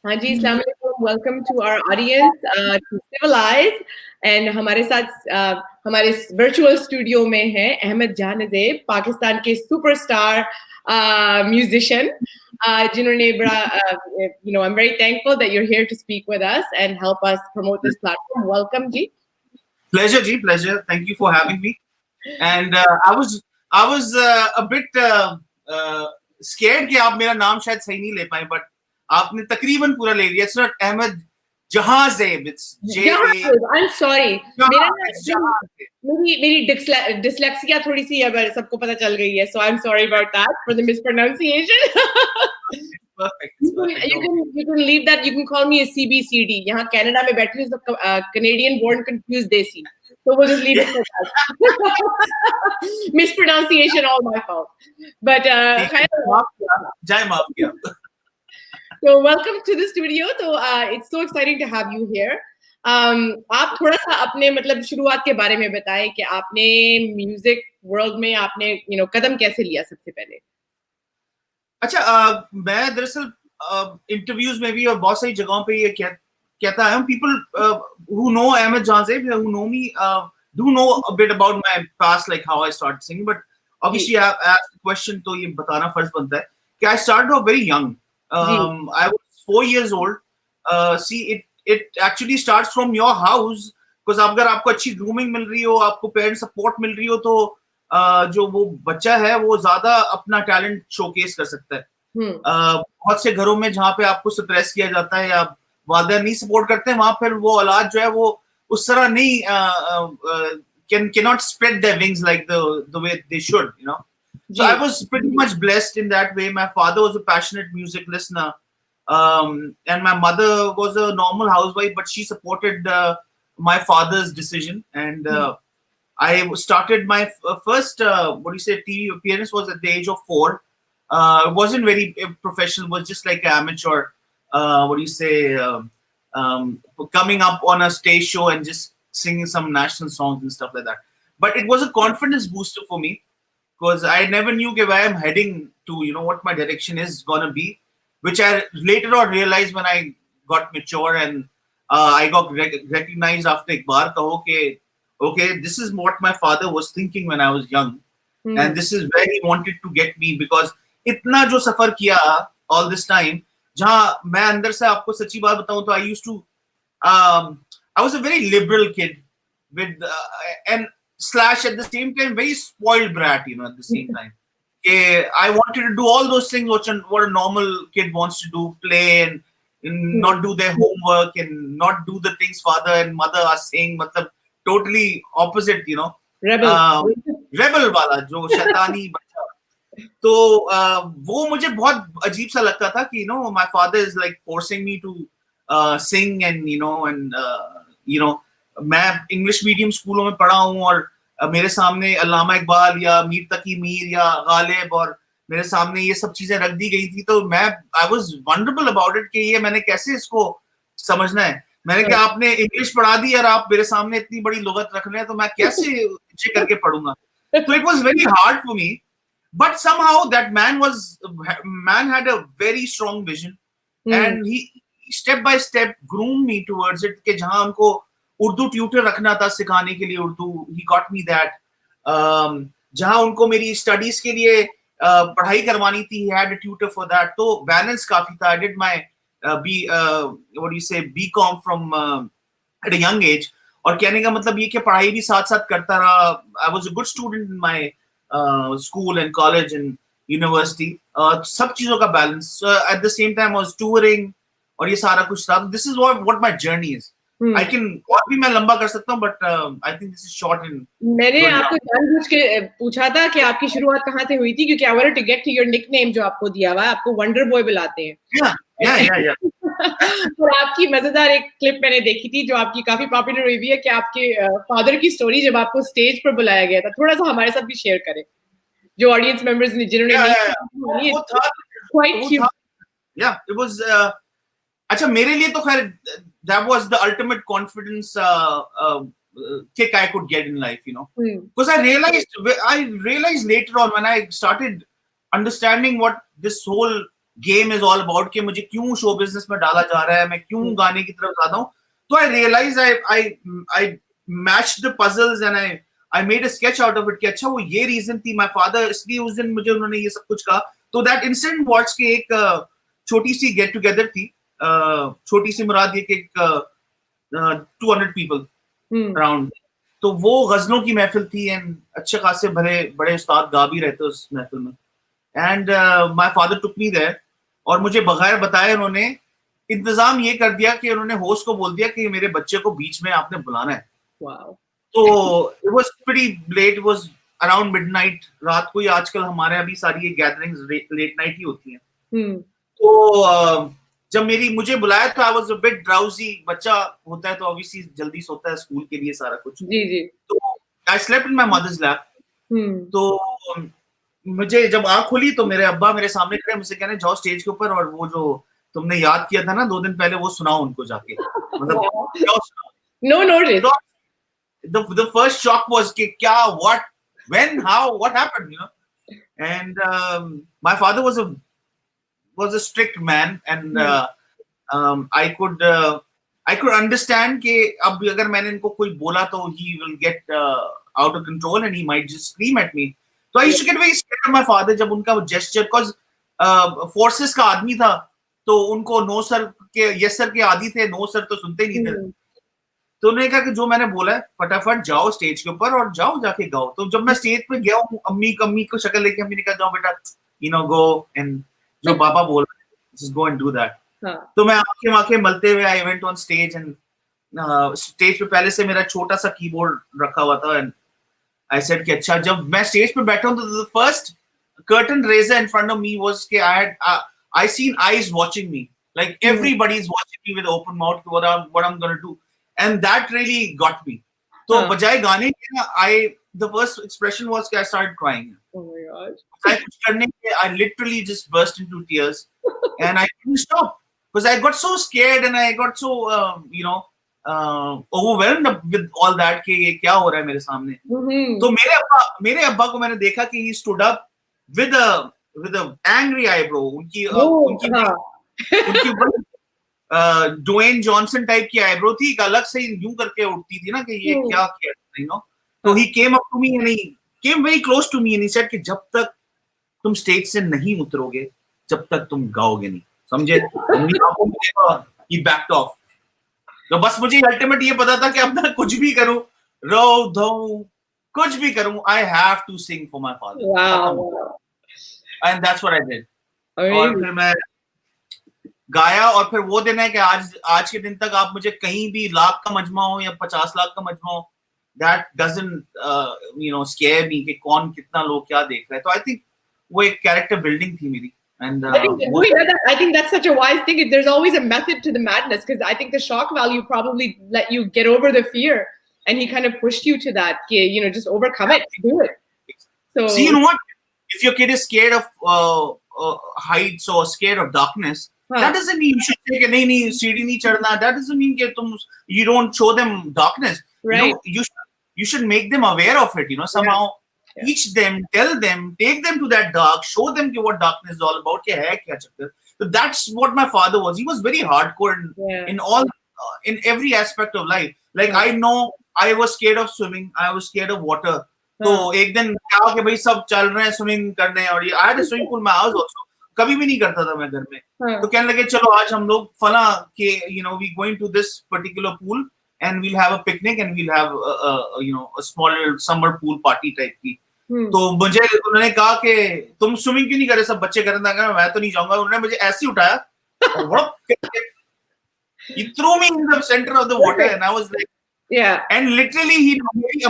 हाँ जी, अस्सलाम वालेकुम, welcome to our audience to civilise and हमारे साथ हमारे वर्चुअल स्टूडियो में है अहमद जहां नज़ीब, पाकिस्तान के सुपरस्टार म्यूजिशियन जिन्होंने बड़ा I am very thankful that you are here to speak with us and help us promote this platform. Welcome जी. Pleasure, Ji. Pleasure. Thank you for having me. And I was a bit scared कि आप मेरा नाम शायद सही नहीं ले पाए, but आपने तकरीबन पूरा ले लिया. It's not Ahmed Jahanzeb. It's J-A. I'm sorry. It's Jahanzeb. मेरी डिसलेक्सिया थोड़ी सी है, सबको पता चल गई है. So I'm sorry about that for the mispronunciation. Perfect. You can leave that. You can call me a CBCD. यहाँ कनाडा में बैठी हूँ, तो Canadian born confused देसी. So we'll just leave it for that. Mispronunciation, all my fault. But Jai maaf kiya. So welcome to the studio. So it's so exciting to have you here. आप थोड़ा सा अपने मतलब शुरुआत के बारे में बताएं कि आपने म्यूजिक वर्ल्ड में आपने कदम कैसे लिया सबसे पहले. अच्छा, मैं दरअसल इंटरव्यूज में भी और बहुत सारी जगहों पे ये कहता है, people who know Ahmed Jahanzeb, who know me, do know a bit about my past, like how I started singing, but obviously I asked the question, तो ये बताना फर्ज बनता है कि I started off very young. I was 4 years old. See, it actually starts from your house, because अगर आपको अच्छी ग्रूमिंग मिल रही हो, आपको पेरेंट सपोर्ट मिल रही हो, तो जो वो बच्चा है वो ज्यादा अपना टैलेंट शोकेस कर सकता है. बहुत से घरों में जहाँ पे आपको सप्रेस किया जाता है या वालिदैन नहीं सपोर्ट करते हैं, वहां पर वो औलाद जो है वो उस तरह नहीं cannot spread their wings like the way they should, you know. So I was pretty much blessed in that way. My father was a passionate music listener, and my mother was a normal housewife, but she supported my father's decision. And I started my first TV appearance was at the age of 4. It wasn't very professional. It was just like an amateur. Coming up on a stage show and just singing some national songs and stuff like that. But it was a confidence booster for me, because I never knew where I'm heading to, what my direction is gonna be, which I later on realized when I got mature and I got recognized after एक बार कहो कि okay, this is what my father was thinking when I was young, and this is where he wanted to get me, because इतना जो सफर किया all this time, जहाँ मैं अंदर से आपको सच्ची बात बताऊं तो I was a very liberal kid with and slash at the same time very spoiled brat, at the same time. I wanted to do all those things what a normal kid wants to do, play and not do their homework and not do the things father and mother are saying, matlab totally opposite, rebel वाला जो शैतानी बच्चा. तो वो मुझे बहुत अजीब सा लगता था कि my father is like forcing me to sing and मैं इंग्लिश मीडियम स्कूलों में पढ़ा हूँ और मेरे सामने अल्लामा इकबाल या मीर तकी मीर या गालिब और मेरे सामने ये सब चीजें रख दी गई थी, तो मैं I was wonderful about it कि ये मैंने कैसे इसको समझना है. मैंने कहा आपने इंग्लिश पढ़ा दी और आप मेरे सामने इतनी बड़ी लुगत रख रहे हैं, तो मैं कैसे अच्छे करके पढ़ूंगा. तो it was very hard for me, but somehow that man had a very strong vision, and he step by step groomed me towards it कि जहां उनको उर्दू ट्यूटर रखना था सिखाने के लिए Urdu, he got me that. जहां उनको मेरी स्टडीज के लिए पढ़ाई करवानी थी, he had a tutor for that. तो बैलेंस काफी था. I did my BCom from at a young age. और कहने का मतलब ये कि पढ़ाई भी साथ साथ करता रहा. I was a good student in my school and college and university. सब चीजों का balance. At the same time I was touring और ये सारा कुछ था. This is what my journey is. I can और भी मैं लंबा कर सकता हूँ, but I think this is short and. मैंने आपको जानबूझ के पूछा था कि आपकी शुरुआत कहाँ से हुई थी, क्योंकि I wanted to get to your nickname जो आपको दिया हुआ है. आपको वंडर बॉय बुलाते हैं. Yeah. और आपकी मजेदार एक क्लिप मैंने देखी थी जो आपकी काफी पॉपुलर हुई भी है कि आपके फादर की स्टोरी जब आपको स्टेज पर बुलाया गया था, थोड़ा सा हमारे साथ भी शेयर करें, जो ऑडियंस मेंबर्स ने जिन्होंने quite cute. Yeah, it was. अच्छा, मेरे लिए तो खैर that was the ultimate confidence kick I could get in life, because I realized later on when I started understanding what this whole game is all about कि मुझे क्यों show business में डाला जा रहा है, मैं क्यों गाने की तरफ ज्यादा हूँ. तो I realize I matched the puzzles and I made a sketch out of it कि अच्छा वो ये रीजन थी. माय फादर, इसलिए उस दिन मुझे उन्होंने ये सब कुछ कहा. तो दैट इंसिडेंट वाट्स के एक छोटी सी गेट टुगेदर थी. छोटी सी मुराद ये कि 200 पीपल अराउंड. तो वो गजलों की महफिल थी एंड अच्छे खासे बड़े उस्ताद गा भी रहते उस महफिल में. And my father took me there और मुझे बगैर बताए उन्होंने इंतजाम ये कर दिया कि उन्होंने होस्ट को बोल दिया कि मेरे बच्चे को बीच में आपने बुलाना है. Wow. तो it was pretty late, it was around midnight, रात को ही. आजकल हमारे अभी सारी ये गैदरिंग्स लेट नाइट ही होती हैं. तो जब मुझे बुलाया था, I was a bit drowsy. बच्चा होता है तो ऑब्वियसली जल्दी सोता है स्कूल के लिए सारा कुछ. जी. तो I slept in my mother's lap. तो मुझे जब आंख खुली तो मेरे अब्बा मेरे सामने खड़े, मुझसे कहने जाओ स्टेज के ऊपर और वो जो तुमने याद किया था ना 2 दिन पहले वो सुनाओ उनको जाके. मतलब क्या सुनाओ. No notice. The first shock was कि क्या, what, when, how, what happened, you know. And my father was a strict man and I could understand कि अब अगर मैंने इनको कोई बोला तो he will get out of control and he might just scream at me. So I used to get very scared of my father जब उनका वो gesture, because forces का आदमी था तो उनको नो सर के यस सर के आदी थे, नो सर तो सुनते ही नहीं थे. तो उन्होंने कहा कि जो मैंने बोला है फटाफट जाओ स्टेज के ऊपर और जाओ जाके गाओ. तो जब मैं स्टेज पे गया हूँ, अम्मी को शक्ल लेके अम्मी ने कहा जाओ बेटा, you know, go and जो पापा बोल रहे हैं just go and do that. तो मैं आंखें मलते हुए I went on stage and stage पे पहले से मेरा छोटा सा कीबोर्ड रखा हुआ था and I said कि अच्छा, जब मैं स्टेज पे बैठा हूँ तो the first curtain raiser in front of me was कि I seen eyes watching me, like everybody's watching me with open mouth what I'm gonna do, and that really got me. तो बजाय गाने के ना, the first expression was कि I started crying. Oh my gosh. कुछ करने के I literally just burst into tears and I couldn't stop because I got so scared and I got so overwhelmed with all that कि ये क्या हो रहा है मेरे सामने. तो मेरे अब्बा को मैंने देखा कि he stood up with a angry eyebrow. उनकी डोएन जॉनसन टाइप की आईब्रो थी, एक अलग से यूं करके उठती थी ना कि ये क्या किया, you know. तो he came up to me and he came very close to me and he said कि जब तक तुम स्टेज से नहीं उतरोगे जब तक तुम गाओगे नहीं, समझे. he backed off. तो बस मुझे अल्टीमेट ये पता था कि अब मैं कुछ भी करूं, रो धो कुछ भी करूं, I have to sing for my father. Wow. And that's what I did. और फिर मैं गाया और फिर वो दिन है कि आज के दिन तक आप मुझे कहीं भी लाख का मजमा हो या 50 लाख का मजमा हो, that doesn't scare me कि कौन कितना लोग क्या देख रहे हैं. तो I think वो एक कैरेक्टर बिल्डिंग थी मेरी. And I think that's such a wise thing. There's always a method to the madness, because I think the shock value probably let you get over the fear, and he kind of pushed you to that. Just overcome it, do it. So see, you know what? If your kid is scared of heights or scared of darkness, that doesn't mean you should say कि नहीं सीढ़ी नहीं चढ़ना. That doesn't mean कि you don't show them darkness. Right. You should make them aware of it. Somehow. Yeah. Teach them, tell them, take them to that dark, show them what darkness is all about. So that's what my father was. He was very hardcore in every aspect of life. Like I know I was scared of swimming, I was scared of water. So एक दिन क्या हो कि भाई सब चल रहे हैं स्विमिंग करने और I had a swimming pool in my house also. कभी भी नहीं करता था मैं घर में. तो कहने लगे चलो आज हम लोग फला के we going to this particular pool and we'll have a picnic and we'll have a small summer pool party type की. तो मुझे उन्होंने कहा कि तुम स्विमिंग क्यों नहीं करे, सब बच्चे कर रहे थे, मैं तो नहीं जाऊंगा. उन्होंने मुझे ऐसे ही उठाया, he threw me in the center of the water and I was like, yeah, and literally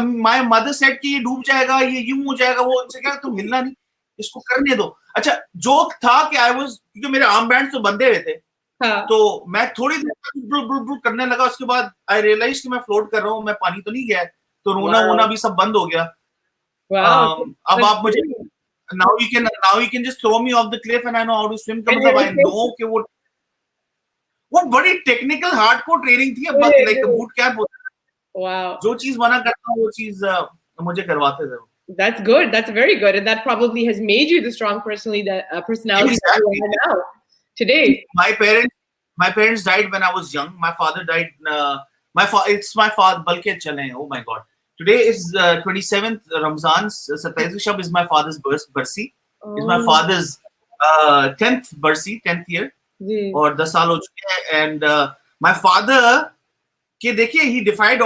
my mother said कि ये डूब जाएगा, ये यूं हो जाएगा. वो उनसे कहा तुम हिलना नहीं, इसको करने दो. अच्छा जोक था कि क्योंकि मेरे आर्म बैंड तो बंधे हुए थे, तो मैं थोड़ी देर करने लगा. उसके बाद आई रियलाइज कि मैं फ्लोट कर रहा हूँ, मैं पानी तो नहीं गया. तो रोना भी सब बंद हो गया. Wow. अब आप मुझे now you can just throw me off the cliff and I know how to swim. I know कि वो बड़ी टेक्निकल हार्डकोर ट्रेनिंग थी. अब like a boot camp होता है. Wow. जो चीज मना करता हूँ वो चीज मुझे करवाते थे. That's good. That's very good, and that probably has made you the strong personality exactly. that you are now. today? My parents died when I was young. My father died. It's my father. Balke chale. Oh my God. Today is 27th Ramzan. 27 Shab is my father's birthday. Is my father's 10th birthday, 10th year. और 10 साल हो चुके हैं. And my father के देखिए he defied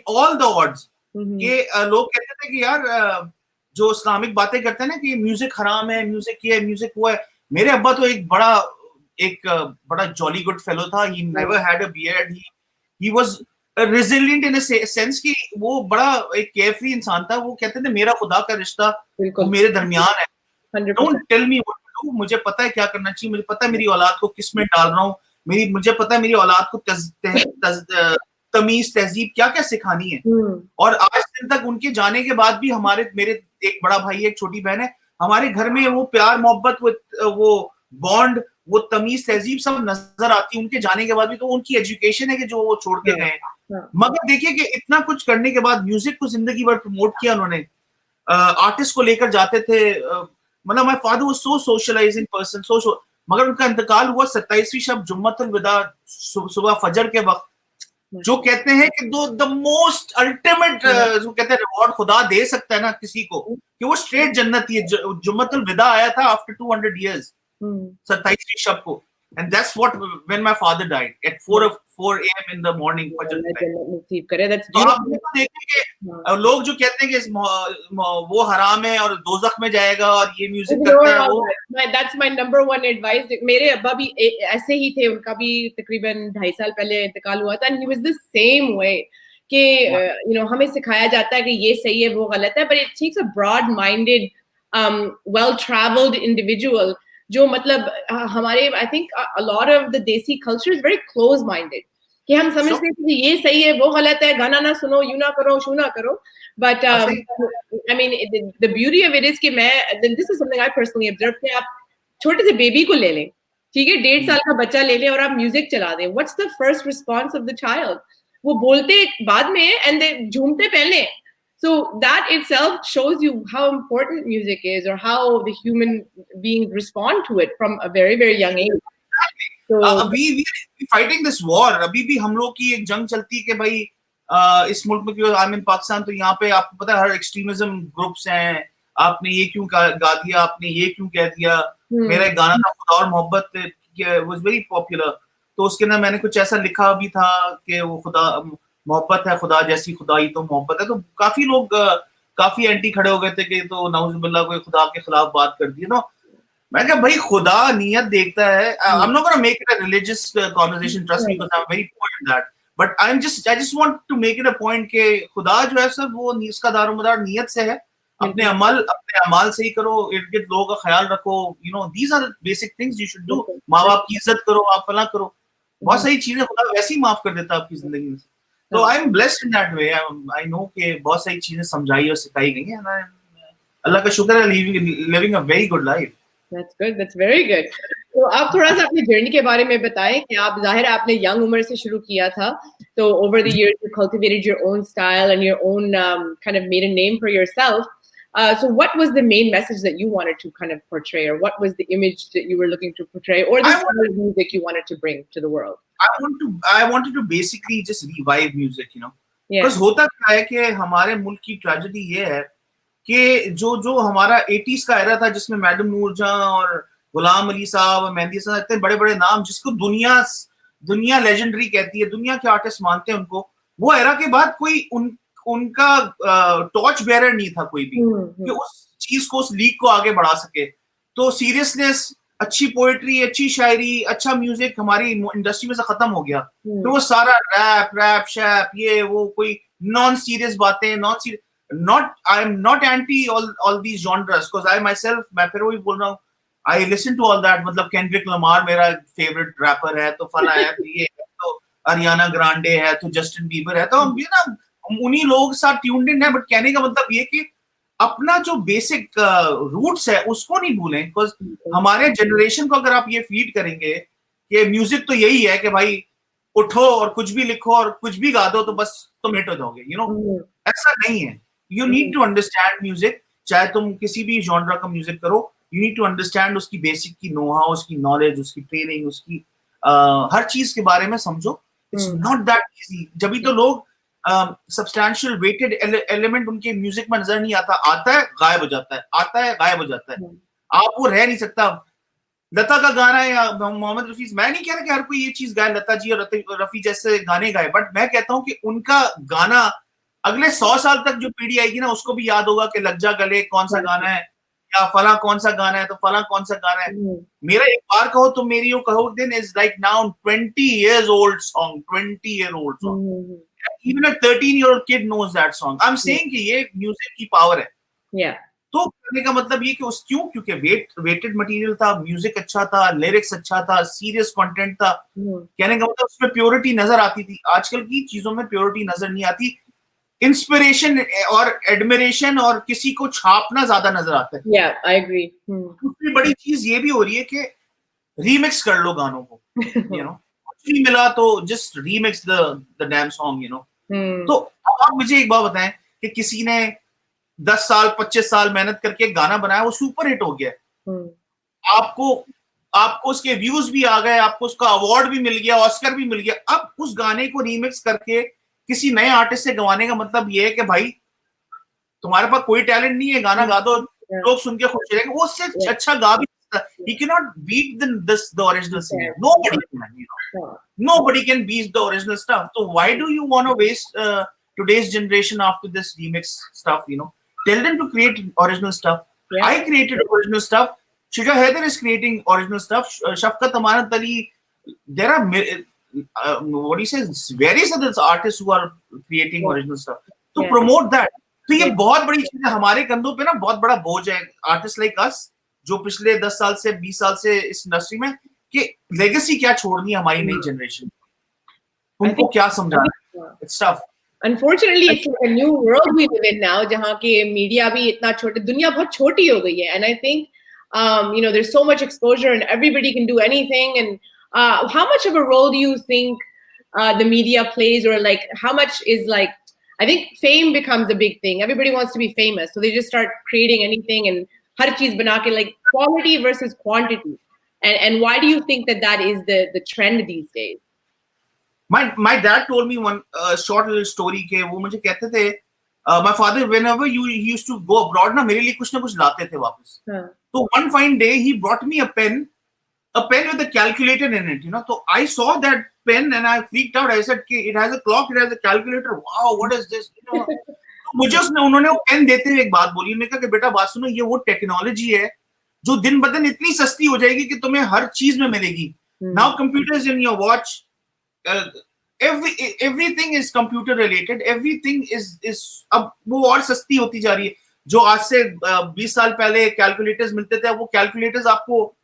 all the odds. कि लोग कहते थे कि यार जो इस्लामिक बातें करते हैं ना कि म्यूजिक हराम है, म्यूजिक ये है, म्यूजिक वो है. मेरे अब्बा तो एक बड़ा जॉली गुड फेलो था. He never had a beard. He was resilient in a sense कि वो बड़ा एक केयरफ्री इंसान था. वो कहते थे मेरा खुदा का रिश्ता मेरे दरमियान है. Don't tell me what to do. मुझे पता है क्या करना चाहिए. मुझे पता है मेरी औलाद को किस में डाल रहा हूँ. मुझे पता है मेरी औलाद को तमीज तहजीब क्या क्या सिखानी है. और आज दिन तक उनके जाने के बाद भी मेरे एक बड़ा भाई एक छोटी बहन है. हमारे घर में वो प्यार मोहब्बत वो बॉन्ड वो तमीज तहजीब सब नजर आती है उनके जाने के बाद भी. तो उनकी एजुकेशन है कि जो वो छोड़ के गए. मगर देखिए कि इतना कुछ करने के बाद म्यूजिक को जिंदगी भर प्रमोट किया उन्होंने. आर्टिस्ट को लेकर जाते थे. मतलब my father was so socialising person. मगर उनका इंतकाल हुआ 27वीं शब जुम्मतुल विदा सुबह फजर के वक्त. जो कहते हैं कि द मोस्ट अल्टीमेट जो कहते हैं रिवॉर्ड खुदा दे सकता है ना किसी को कि वो स्ट्रेट जन्नत ही है. जुम्मतुल विदा आया था आफ्टर 200 years 27वीं शब को. And that's what when my father died at 4 a.m. in the morning. That's तो आपने तो देखा कि लोग जो कहते हैं कि वो हराम है और दोज़ख में जाएगा और ये म्यूजिक करता है वो. That's my number one advice. मेरे अब्बा भी ऐसे ही थे. उनका भी तकरीबन 2.5 साल पहले इंतकाल हुआ था. And he was the same way कि हमें सिखाया जाता है कि ये सही है वो गलत है. But it takes a broad-minded, well-traveled individual जो मतलब हमारे I think a lot of the desi culture is very close-minded कि हम समझते हैं कि ये सही है वो गलत है. गाना ना सुनो, यूं ना करो, शू ना करो. But I mean the beauty of it is कि this is something I personally observed कि आप छोटे से बेबी को ले लें, ठीक है, 1.5 साल का बच्चा ले लें और आप म्यूजिक चला दें. What's the first response of the child? वो बोलते बाद में and they झूमते पहले. So that itself shows you how important music is or how the human beings respond to it from a very, very young age. So we fighting this war. अभी भी हम लोग की एक जंग चलती है कि भाई इस मुल्क में क्यों I'm in Pakistan तो यहाँ पे आपको पता है हर एक्सट्रीमिज्म ग्रुप्स हैं. आपने ये क्यों गा दिया, आपने ये क्यों कह दिया. मेरा एक गाना था खुदा और मोहब्बत was very popular. तो उसके अंदर मैंने कुछ ऐसा लिखा भी था कि वो खुदा मोहब्बत है, खुदा जैसी खुदाई तो मोहब्बत है. तो काफी लोग काफी एंटी खड़े हो गए थे कि तो नाउजुबिल्लाह कोई खुदा के खिलाफ बात कर दी. तो मैं कहा भाई खुदा नियत देखता है. I'm not going to make it a religious conversation, trust me, because I'm very poor in that. But I just want to make it a point कि खुदा जो है सब वो इसका दारोमदार नियत से है. अपने अमाल से ही करो. इर्द गिर्द लोगों का ख्याल रखो. These are the basic things you should do. माँ बाप की इज्जत करो, आप फला करो. बहुत सारी चीजें खुदा वैसे ही माफ कर देता है आपकी जिंदगी में. So I'm blessed in that way. I know कि बहुत सारी चीजें समझाई और सिखाई गई हैं. अल्लाह का शुक्र है living a very good life. That's good. That's very good. तो आप थोड़ा सा अपनी जर्नी के बारे में बताएं कि आप जाहिर है आपने यंग उम्र से शुरू किया था. तो over the years you cultivated your own style and your own kind of made a name for yourself. So what was the main message that you wanted to kind of portray, or what was the image that you were looking to portray, or the style of music you wanted to bring to the world? I wanted to basically just revive music, because होता क्या है कि हमारे मुल्क की tragedy ये है कि जो हमारा 80s का एरा था जिसमें मैडम नूरजहां और गुलाम अली साहब और मेहंदी साहब इतने बड़े बड़े नाम जिसको दुनिया लेजेंडरी कहती है, दुनिया के आर्टिस्ट मानते हैं उनको. वो एरा के बाद कोई उनका टॉर्च बेयरर नहीं था कोई भी कि उस चीज को, उस लीग को आगे बढ़ा सके. तो सीरियसनेस, अच्छी पोएट्री, अच्छी शायरी, अच्छा म्यूजिक हमारी इंडस्ट्री में से खत्म हो गया. तो वो सारा रैप शैप ये वो कोई नॉन सीरियस बातें, I am not anti all these genres because I myself मैं फिर वही बोल रहा हूँ, I listen to all that. मतलब Kendrick Lamar मेरा फेवरेट रैपर है, तो फला है, तो ये तो अरियाना ग्रांडे है, तो जस्टिन बीबर है, तो हम ये ना उन्हीं लोगों के साथ ट्यून्ड इन है. बट कहने का मतलब ये कि अपना जो बेसिक रूट्स है उसको नहीं भूलें. बिकॉज हमारे जनरेशन को अगर आप ये फीड करेंगे कि म्यूजिक तो यही है कि भाई उठो और कुछ भी लिखो और कुछ भी गा दो तो बस तुम हिट हो जाओगे, ऐसा नहीं है. You need to understand music. चाहे तुम किसी भी जॉनरा का म्यूजिक करो, you need to understand उसकी बेसिक की नो हाउ, उसकी नॉलेज, उसकी ट्रेनिंग, उसकी हर चीज के बारे में समझो. It's not that easy. जब भी तो लोग सब्सटैंशियल वेटेड एलिमेंट उनके म्यूजिक में नजर नहीं आता. आता है गायब हो जाता है, आता है गायब हो जाता है. आप वो रह नहीं सकता. लता का गाना है या मोहम्मद रफी, मैं नहीं कह रहा कि हर कोई ये चीज गाए, लता जी और रफी जैसे गाने गाए, बट मैं कहता हूं कि उनका गाना अगले 100 साल तक जो पीढ़ी आएगी ना उसको भी याद होगा कि लग जा गले कौन सा गाना है, या फला कौन सा गाना है, तो फला कौन सा गाना है. मेरा एक बार कहो तो मेरी यो कहो दिन is like now 20 years old song, 20-year-old song. Even a 13-year-old kid knows that song. I'm saying कि ये म्यूजिक की पावर है. Yeah. तो कहने का मतलब ये कि उस क्योंकि वेटेड मटेरियल था, म्यूजिक अच्छा था, लिरिक्स अच्छा था, सीरियस कंटेंट था. कहने का मतलब उसमें प्योरिटी नजर आती थी. आजकल की चीजों में प्योरिटी नजर नहीं आती. इंस्पिरेशन और एडमिरेशन और किसी को छापना ज्यादा नजर आता है. Yeah, I agree. दूसरी बड़ी चीज ये भी हो रही है कि रीमिक्स कर लो गानों को. कुछ नहीं मिला तो just remix the dam song, तो अब आप मुझे एक बात बताएं कि किसी ने 10 साल 25 साल मेहनत करके गाना बनाया, वो सुपर हिट हो गया. आपको उसके व्यूज भी आ गए, आपको उसका अवार्ड भी मिल गया, ऑस्कर भी मिल गया. अब उस गाने को रीमिक्स करके किसी नए आर्टिस्ट से गवाने का मतलब ये है कि भाई तुम्हारे पास कोई टैलेंट नहीं है, गाना गा दो, लोग सुन के खुश रहेंगे. वो उससे अच्छा गा भी सकता है. He cannot beat the original singer. Nobody can. Nobody can beat the original stuff. So why do you want to waste today's generation after this remix stuff? Tell them to create original stuff. I created original stuff. Shuja Haider is creating original stuff. Shafqat Amanat Ali. There are what he says, various other artists who are creating original stuff. To promote that. तो ये बहुत बड़ी चीज है. हमारे कंधों पे ना बहुत बड़ा बोझ है. आर्टिस्ट लाइक अस जो पिछले 10 साल से 20 साल से इस इंडस्ट्री में, कि लेगेसी क्या छोड़नी है हमारी नई जनरेशन, उनको क्या समझाना है. It's tough. Unfortunately, it's like a new world we live in now, जहाँ की मीडिया भी इतना छोटे, दुनिया बहुत छोटी हो गई है. And I think there's so much exposure and everybody can do anything. And how much of a role do you think the media plays, or like how much is like, I think fame becomes a big thing. Everybody wants to be famous, so they just start creating anything and har cheez bana ke, like quality versus quantity. And why do you think that is the trend these days? My dad told me one short little story ke wo mujhe kehte the my father whenever he used to go abroad na mere liye kuch na kuch laate the wapas. So one fine day he brought me a pen with a calculator in it, so I saw that pen and I freaked out. I said it has a clock, it has a calculator. Wow, what is this? मुझे उन्होंने वो pen देते हुए एक बात बोली. मैंने कहा कि बेटा बात सुनो, ये वो टेक्नोलॉजी है जो दिन ब दिन इतनी सस्ती हो जाएगी कि तुम्हें हर चीज में मिलेगी. Now computers in your watch, everything is computer related, everything is अब वो और सस्ती होती जा रही है. जो आज से 20 साल पहले कैलकुलेटर्स मिलते थे, अब वो कैलकुलेटर्स आपको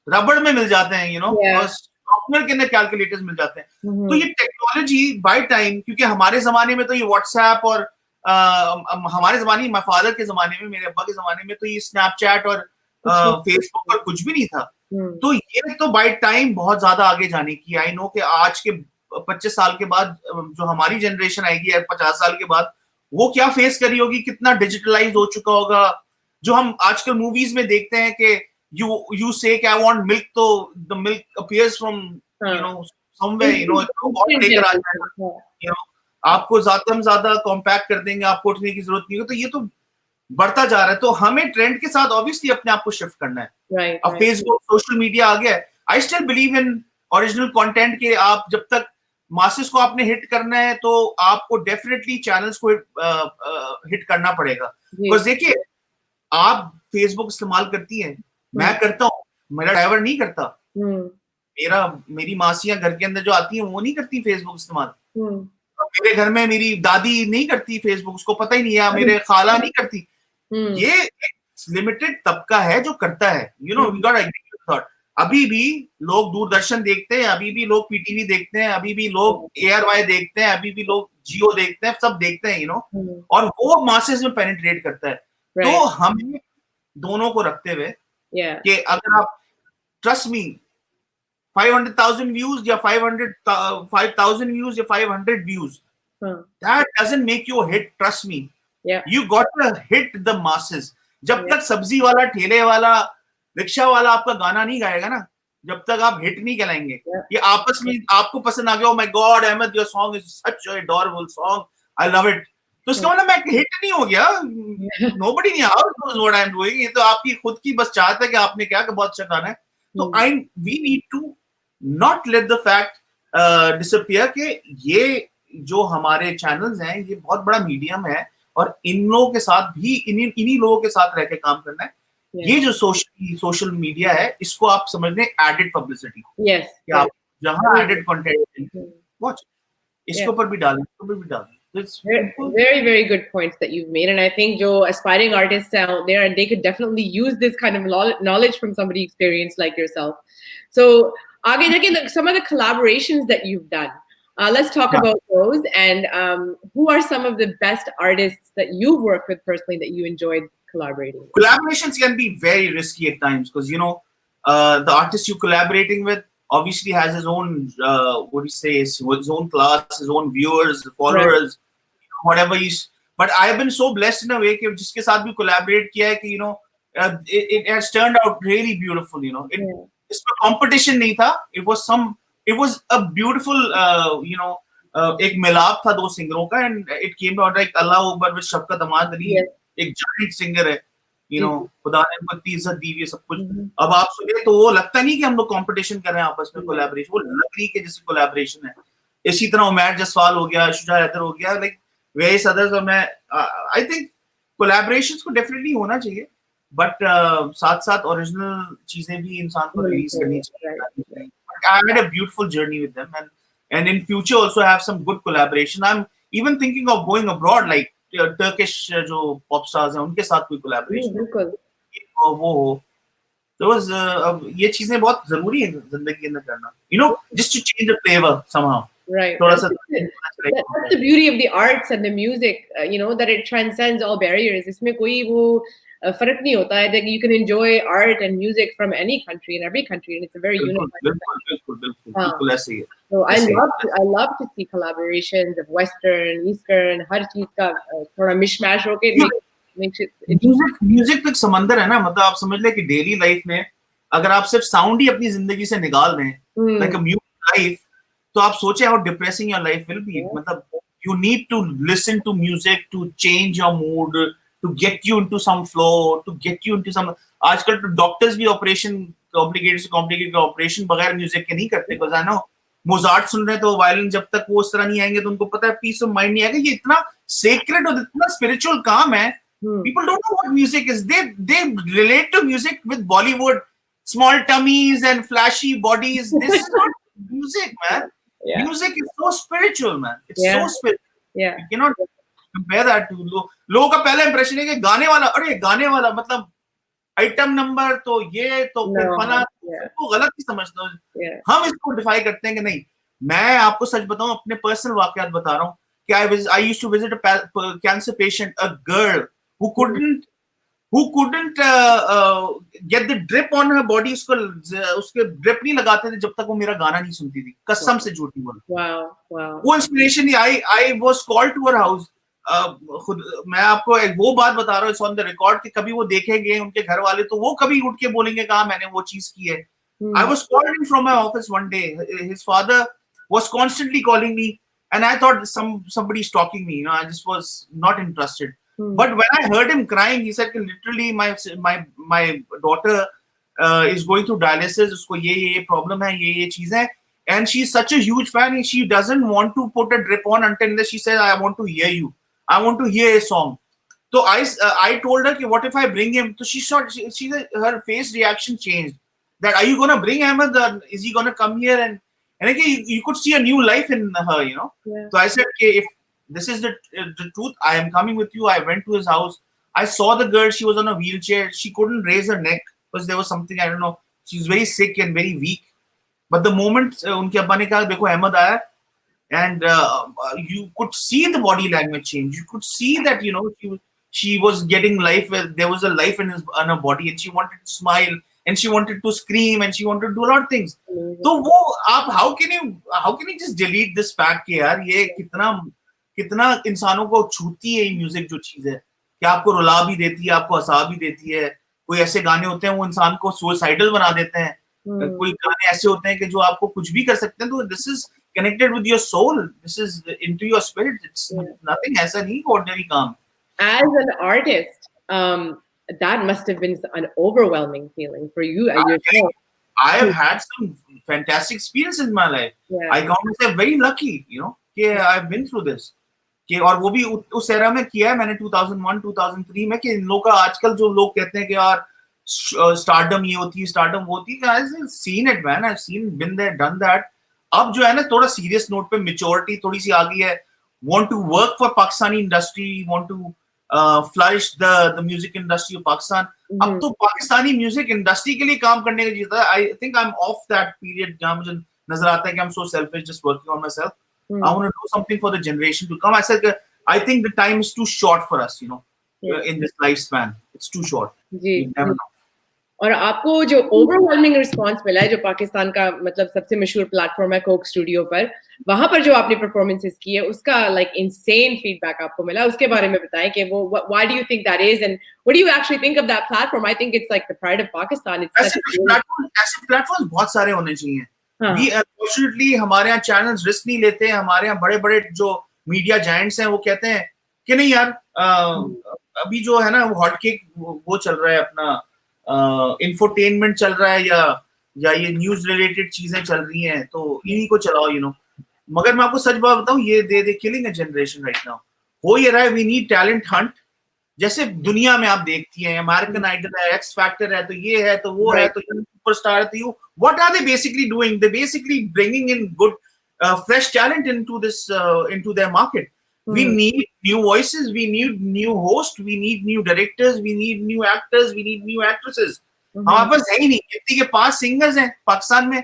रबड़ में मिल जाते हैं, सॉफ्टवेयर के अंदर कैलकुलेटर्स मिल जाते हैं. तो ये टेक्नोलॉजी बाय टाइम, क्योंकि हमारे जमाने में तो ये व्हाट्सएप और हमारे जमाने, माय फादर के जमाने में, मेरे अब्बा के जमाने में तो ये स्नैपचैट और फेसबुक और कुछ भी नहीं था. तो ये तो बाय टाइम बहुत ज्यादा आगे जाने की. आई नो कि आज के 25 साल के बाद जो हमारी जनरेशन आएगी, 50 साल के बाद, वो क्या फेस करी होगी, कितना डिजिटलाइज हो चुका होगा. जो हम आजकल मूवीज में देखते हैं कि you say कि I want milk, तो the milk appears from somewhere, लेकर आ जाएगा, आपको ज्यादा कॉम्पैक्ट कर देंगे, आपको उठने की जरूरत नहीं होगी. तो ये तो बढ़ता जा रहा है. तो हमें ट्रेंड के साथ ऑब्वियसली अपने आप को शिफ्ट करना है. अब फेसबुक, सोशल मीडिया आ गया है. I still believe in original content के. आप जब तक मासेस को आपने हिट करना है तो आपको डेफिनेटली चैनल्स को हिट करना पड़ेगा. बिकॉज देखिए, आप फेसबुक इस्तेमाल करती हैं, मैं करता हूँ, मेरा ड्राइवर नहीं करता, मेरी मासियां घर के अंदर जो आती हैं वो नहीं करती फेसबुक इस्तेमाल. मेरे घर में मेरी दादी नहीं करती फेसबुक, उसको पता ही नहीं है. मेरे खाला नहीं करती. ये एक लिमिटेड तबका है जो करता है. We got agree with thought. अभी भी लोग दूरदर्शन देखते हैं, अभी भी लोग पीटीवी देखते हैं, अभी भी लोग ARY देखते हैं, अभी भी लोग जियो देखते हैं, सब देखते हैं, और वो मासेस में पेनिट्रेट करता है. तो हमें दोनों को रखते हुए कि अगर आप, ट्रस्ट मी, 500,000 views या 5,000 views या 500 views, that doesn't make you a hit, trust me. You got to hit the masses. जब तक सब्जी वाला, ठेले वाला रिक्शा वाला आपका गाना नहीं गाएगा ना जब तक आप हिट नहीं कहलाएंगे। ये आपस में आपको पसंद आ गया, oh my God Ahmed your song is such a adorable song, I love it, तो इसका मतलब मैं हिट नहीं हो गया, nobody knows what I am doing. ये तो आपकी खुद की बस चाहत है कि आपने क्या कि बहुत अच्छा गाना है। तो I we need to not let the fact disappear कि ये जो हमारे चैनल्स हैं ये बहुत बड़ा मीडियम है और इन लोगों के साथ भी इन्हीं लोगों के साथ रह के काम करना है। ये जो सोशल मीडिया है इसको आप समझ लें एडेड पब्लिसिटी, कि आप जहां एडेड कंटेंट वॉच इसके ऊपर भी डालें, इसके ऊपर भी डालें। Very, very good points that you've made, and I think जो aspiring artists out there, and they could definitely use this kind of knowledge from somebody experienced like yourself. So, आगे जाके some of the collaborations that you've done, let's talk about those. And who are some of the best artists that you've worked with personally that you enjoyed collaborating with? Collaborations can be very risky at times because the artist you're collaborating with obviously has his own what do you say, his own class, his own viewers, followers, whatever he's. But I have been so blessed in a way कि जिसके साथ भी collaborate किया है कि it has turned out really beautiful. इसमें competition नहीं था. It was a beautiful एक मिलाप था दो सिंगरों का, and it came out like Allah Akbar with शफकत अहमद अली, एक giant singer है. खुदा ने उनको इतनी इज्जत दी है सब कुछ। अब आप सुने तो वो लगता नहीं कि हम लोग कंपटीशन कर रहे हैं आपस में, कोलैबोरेशन, वो लग रही है जैसे कोलैबोरेशन है। इसी तरह उमैर जसवाल हो गया, शुजा हैदर हो गया, लाइक वेरियस अदर्स। और मैं आई थिंक कोलैबोरेशंस को डेफिनेटली होना चाहिए, बट साथ साथ ओरिजिनल चीजें भी इंसान को रिलीज करनी चाहिए। I had a beautiful journey with them, and in future also have some good collaboration. I'm even thinking of going abroad, like Turkish जो पॉप स्टार्स हैं उनके साथ कोई कोलैबोरेशन वो हो तो ये चीजें बहुत जरूरी है जिंदगी के अंदर करना, just to change the flavor somehow. Right. थोड़ा सा that's the beauty of the arts and the music, that it transcends all barriers. इसमें कोई वो फर्क नहीं होता है, that you can enjoy art and music from any country, in every country, and it's a very unified. बिल्कुल ऐसे ही है। So I love to see collaborations of Western, Eastern, हर चीज का थोड़ा मिशमैश होके makes it म्यूजिक तो एक समंदर है ना, मतलब आप समझ ले कि डेली लाइफ में अगर आप सिर्फ साउंड ही अपनी जिंदगी से निकाल दें, लाइक अ म्यूजिक लाइफ, तो आप सोचे how depressing your life will be. मतलब you need to listen to music to change your mood, to get you into some flow, to get you into some. आजकल तो डॉक्टर्स भी operation complicated operation बगैर music के नहीं करते, because I no Mozart सुन रहे तो वायलिन जब तक वो उस तरह नहीं आएंगे तो उनको पता है पीस ऑफ माइंड नहीं आएगा। ये इतना सेक्रेट और इतना स्पिरिचुअल काम है। People don't know what music is. They relate to music with Bollywood, small tummies and flashy bodies. This is not music, man. Yeah. Music is so spiritual, man. It's so spiritual. Yeah. You cannot compare that to लोगों का पहला impression है कि गाने वाला, अरे गाने वाला मतलब आइटम नंबर तो ये तो फला, तो गलत ही समझता हूँ। हम इसको डिफाइन करते हैं कि नहीं। मैं आपको सच बताऊं, अपने पर्सनल वाकयात बता रहा हूँ कि I used to visit a cancer patient, a girl who couldn't get the drip on her body. उसके ड्रिप नहीं लगाते थे जब तक वो मेरा गाना नहीं सुनती थी, कसम से झूठ नहीं बोल। वो inspiration he I was called to her house. खुद मैं आपको वो बात बता रहा हूँ, इट्स ऑन द रिकॉर्ड, कि कभी वो देखेंगे उनके घर वाले तो वो कभी उठ के बोलेंगे कहा मैंने वो चीज की है। I was called in from my office one day. His father was constantly calling me, and I thought somebody stalking me. I just was not interested. But when I heard him crying, he said, literally, my daughter is going through dialysis. उसको ये problem है, ये चीज है, and she's such a huge fan. She doesn't want to put a drip on until she says, I want to hear you. I want to hear a song. So I told her, what if I bring him? So she thought, her face reaction changed. That are you gonna bring Ahmed? Is he gonna come here? And again, you could see a new life in her, Yeah. So I said, if this is the truth, I am coming with you. I went to his house. I saw the girl. She was on a wheelchair. She couldn't raise her neck because there was something, I don't know. She was very sick and very weak. But the moment unke abba ne kaha, dekho Ahmed aaya, and you could see the body language change. You could see that, she was getting life. There was a life in her body, and she wanted to smile, and she wanted to scream, and she wanted to do a lot of things. So wo aap how can you just delete this fact कि यार ये कितना इंसानों को छूती है ये music जो चीज है, कि आपको रुला भी देती है, आपको हंसा भी देती है, कोई ऐसे गाने होते हैं वो इंसान को सुसाइडल बना देते हैं, कोई गाने ऐसे होते हैं कि जो आपको कुछ भी कर सकते हैं। तो this is connected with your soul, this is into your spirit, it's nothing ऐसा नहीं ordinary काम. As an artist, that must have been an overwhelming feeling for you yourself. I have had some fantastic experiences in my life. Yeah. I count myself very lucky, you know, कि I've been through this. कि और वो भी उस era में किया है मैंने 2001 2003 में, कि इन लोगों का आजकल जो लोग कहते हैं कि यार स्टारडम ये होती है, स्टारडम वो होती है, I've seen it man, I've seen, been there, done that. अब जो है ना थोड़ा सीरियस नोट पे मेच्योरिटी थोड़ी सी आ गई है, want to work for Pakistani industry, want to flourish the music industry of Pakistan. अब तो पाकिस्तानी म्यूजिक इंडस्ट्री के लिए काम करने का जीता है. I think I'm off that period जहाँ मुझे नजर आता है कि I'm so selfish, just working on myself. I want to do something for the generation to come. I said I think the time is too short for us, you know, in this lifespan. It's too short. जी. और आपको जो overwhelming response मिला है, जो पाकिस्तान का मतलब सबसे मशहूर प्लेटफॉर्म है कोक स्टूडियो पर, वहां पर जो आपने परफॉर्मेंसेस की है उसका लाइक इनसेन फीडबैक आपको मिला, उसके बारे में बताएं कि वो why do you think that is and what do you actually think of that platform? I think it's like the pride of Pakistan. ऐसे प्लेटफॉर्म्स बहुत सारे होने चाहिए. वी अनफॉर्चुनेटली हमारे यहाँ चैनल्स रिस्क नहीं लेते हैं. हमारे यहाँ बड़े बड़े जो मीडिया जायंट्स हैं वो कहते हैं कि नहीं यार, अभी जो है ना वो हॉट केक वो चल रहा है, अपना इंफोटेनमेंट चल रहा है, या ये न्यूज रिलेटेड चीजें चल रही हैं, तो इन्हीं को चलाओ, यू नो. मगर मैं आपको सच बात बताऊं, ये they killing a generation right now. हो ये रहा है, वी नीड टैलेंट हंट. जैसे दुनिया में आप देखती हैं, अमेरिकन आइडल है, एक्स फैक्टर है, तो ये है, तो वो है, तो सुपरस्टार है, तो you what are they basically doing? They basically bringing in good fresh talent into their market. We need new voices, we need new hosts, we need new directors, we need new actors, we need new actresses. हमारे पास है ही नहीं. गिनती के 5 singers हैं पाकिस्तान में.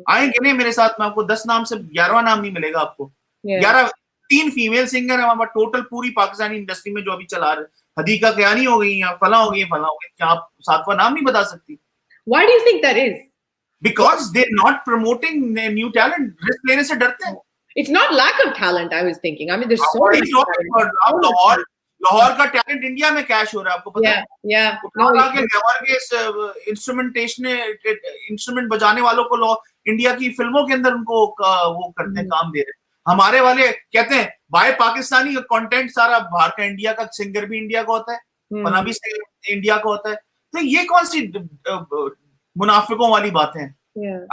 आएंगे नहीं मेरे साथ में, आपको 10 नाम से 11वां नाम नहीं मिलेगा आपको. 3 फीमेल सिंगर है हमारे टोटल पूरी पाकिस्तानी इंडस्ट्री में जो अभी चला रहे. हदीका कयानी हो गई या फला हो गई, फला हो गई. क्या आप 7वां नाम नहीं बता सकती? Why do you think that is? Because they're not promoting new talent. Risk लेने से डरते हैं. It's not lack of talent, I was thinking. I mean, there's so much talent. Lahore का टैलेंट इंडिया में कैश हो रहा है, आपको पता है? लाहौर के इंस्ट्रूमेंट बजाने वालों को इंडिया की फिल्मों के अंदर उनको वो करते हैं, काम दे रहे हैं. हमारे वाले कहते हैं भाई पाकिस्तानी कंटेंट सारा बाहर का, इंडिया का सिंगर भी इंडिया का होता है, बना भी इंडिया का होता है. तो ये कौन सी मुनाफिकों वाली बातें हैं?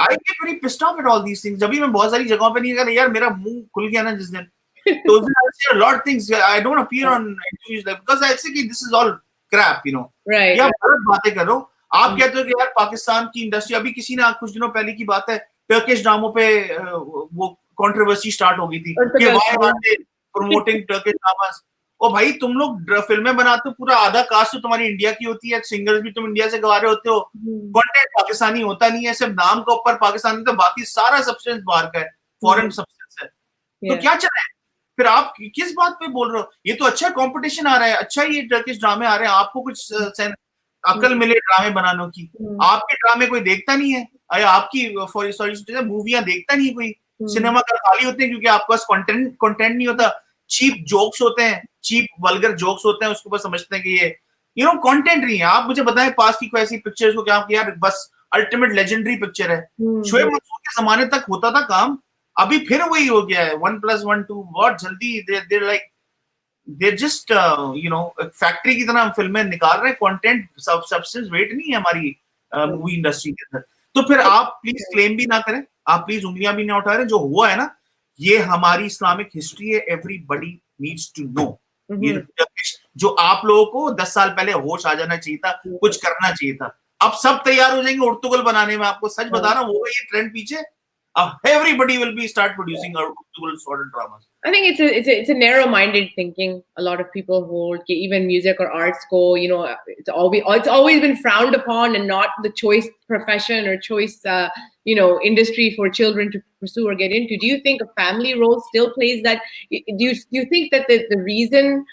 I get very pissed off at all these things. जब भी मैं बहुत सारी जगहों पे नहीं कर यार, मेरा मुंह खुल गया ना जिस दिन, तो उस दिन I say a lot of things. I don't appear on interviews because I say कि this is all crap, you know. Right. या गलत बातें करो. आप कहते हो कि यार पाकिस्तान की इंडस्ट्री, अभी किसी ने कुछ दिनों पहले की बात है, टर्किश ड्रामों पे वो कंट्रोवर्सी स्टार्ट हो गई थी कि why are they promoting Turkish dramas? ओ भाई, तुम लोग फिल्में बनाते हो, पूरा आधा कास्ट तो तुम्हारी इंडिया की होती है, सिंगर्स भी तुम इंडिया से गवा रहे होते हो, कंटेंट पाकिस्तानी होता नहीं है, सिर्फ नाम के ऊपर पाकिस्तानी, तो बाकी सारा सब्सटेंस बाहर का है, फॉरेन सब्सटेंस है. तो क्या चल रहा है फिर? आप किस बात पे बोल रहे हो? ये तो अच्छा कंपटीशन आ रहा है, अच्छा ये टर्किश ड्रामे आ रहे हैं, आपको कुछ अकल मिले ड्रामे बनाने की. आपके ड्रामे कोई देखता नहीं है, आपकी सॉरी मूवियां देखता नहीं कोई. सिनेमा घर खाली होते हैं क्योंकि आपके पास कंटेंट नहीं होता. चीप जोक्स होते हैं, चीप वल्गर जोक्स होते हैं, उसके ऊपर समझते हैं कि ये कंटेंट नहीं है. आप मुझे बताएं पास की कोई ऐसी पिक्चर्स को, क्या यार बस अल्टीमेट लेजेंडरी पिक्चर है. शोएब मंसूर के जमाने तक होता था काम, अभी फिर वही हो गया है. 1+1 2 बहुत जल्दी they're just फैक्ट्री की तरह फिल्में निकाल रहे हैं. कंटेंट सब्सटेंस वेट नहीं है हमारी मूवी इंडस्ट्री के अंदर. तो फिर आप प्लीज क्लेम भी ना करें, आप प्लीज उंगलियां भी ना उठा रहे. जो हुआ है ना, ये हमारी इस्लामिक हिस्ट्री है. Everybody needs to know. जो आप लोगों को 10 साल पहले होश आ जाना चाहिए था, कुछ करना चाहिए था. अब सब तैयार हो जाएंगे उर्तुगल बनाने में. आपको सच बता रहा हूं, वो ये ट्रेंड पीछे. Everybody will be start producing Urtuggal sort of dramas. I think it's a narrow-minded thinking. A lot of people hold even music or arts go, it's always been frowned upon and not the choice profession or choice industry for children to pursue or get into. Do you think a family role still plays that? Do you think that the reason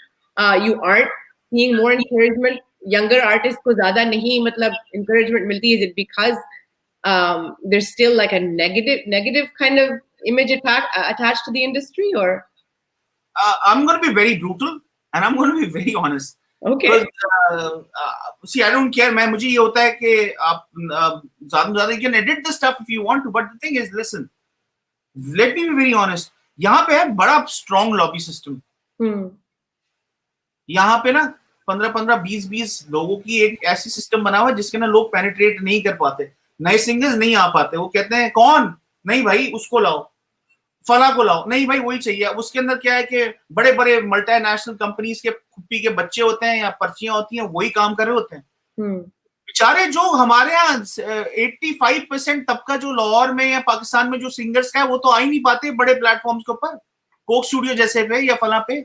you aren't seeing more encouragement, younger artists को ज़्यादा नहीं मतलब encouragement मिलती, is it because there's still like a negative kind of image attached to the industry? Or I'm going to be very brutal and I'm going to be very honest. Okay. See, I don't care, man. मुझे ये होता है कि आप ज़्यादा से ज़्यादा you can edit the stuff if you want to, but the thing is, listen, let me be very honest. यहाँ पे है बड़ा strong lobby system. यहाँ पे ना 15-15, 20-20 लोगों की एक ऐसी सिस्टम बना हुआ है जिसके ना लोग पेनिट्रेट नहीं कर पाते, नए सिंगर्स नहीं आ पाते. वो कहते हैं कौन, नहीं भाई उसको लाओ, फला को लाओ, नहीं भाई वही चाहिए. उसके अंदर क्या है कि बड़े बड़े मल्टीनेशनल कंपनीज के खुप्पी के बच्चे होते हैं या पर्चियां होती हैं, वही काम कर रहे होते हैं. बेचारे जो हमारे यहाँ 85% तबका जो लाहौर में या पाकिस्तान में जो सिंगर्स का है, वो तो आ ही नहीं पाते बड़े प्लेटफॉर्म्स के ऊपर, कोक स्टूडियो जैसे पे या फला पे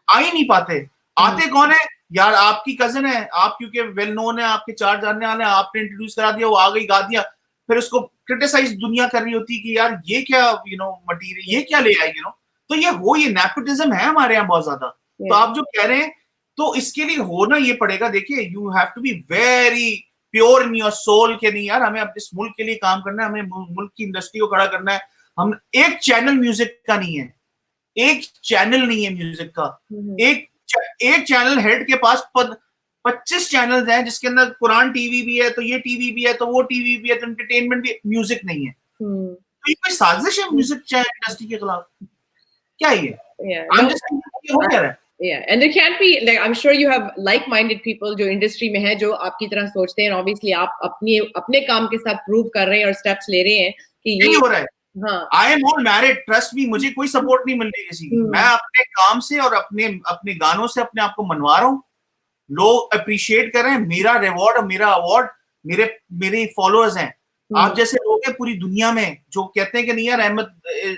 आ ही नहीं पाते. आते कौन है यार, आपकी कजन है, आप क्योंकि वेल नोन है, आपके चार जानने वाले हैं, आपने इंट्रोड्यूस करा दिया, वो आ गई गा दिया, फिर उसको क्रिटिसाइज दुनिया कर रही होती कि यार ये क्या मटीरियल, ये क्या ले आई, तो ये नेपोटिज्म है हमारे यहाँ बहुत ज्यादा. तो आप जो कह रहे हैं, तो इसके लिए होना ये पड़ेगा. देखिए, you have to be very pure in your soul के नहीं यार, हमें अपने इस मुल्क के लिए काम करना है, हमें मुल्क की इंडस्ट्री को खड़ा करना है. हम एक चैनल म्यूजिक का नहीं है, एक चैनल नहीं है म्यूजिक का, एक चैनल हेड के पास 25 चैनल्स हैं, जिसके अंदर कुरान टीवी भी है, तो ये टीवी भी है, तो वो टीवी भी है, तो एंटरटेनमेंट भी, म्यूजिक नहीं है. तो ये कोई साजिश है म्यूजिक इंडस्ट्री के खिलाफ, क्या ये? I'm just saying, ये हो क्या रहा है? Yeah, and there can't be, like, I'm sure you have like-minded people जो इंडस्ट्री में हैं, जो आपकी तरह सोचते हैं. Obviously आप अपने काम के साथ प्रूव कर रहे हैं और स्टेप्स ले रहे हैं कि ये हो रहा है. I am all married, trust me, मुझे कोई सपोर्ट नहीं मिल रही किसी की. मैं अपने काम से और अपने गानों से अपने आप को मनवा रहा हूँ. लोग अप्रिशिएट कर रहे हैं. मेरा रिवॉर्ड और मेरा अवार्ड मेरे फॉलोअर्स हैं. आप जैसे लोग हैं पूरी दुनिया में जो कहते हैं कि नहीं यार, अहमद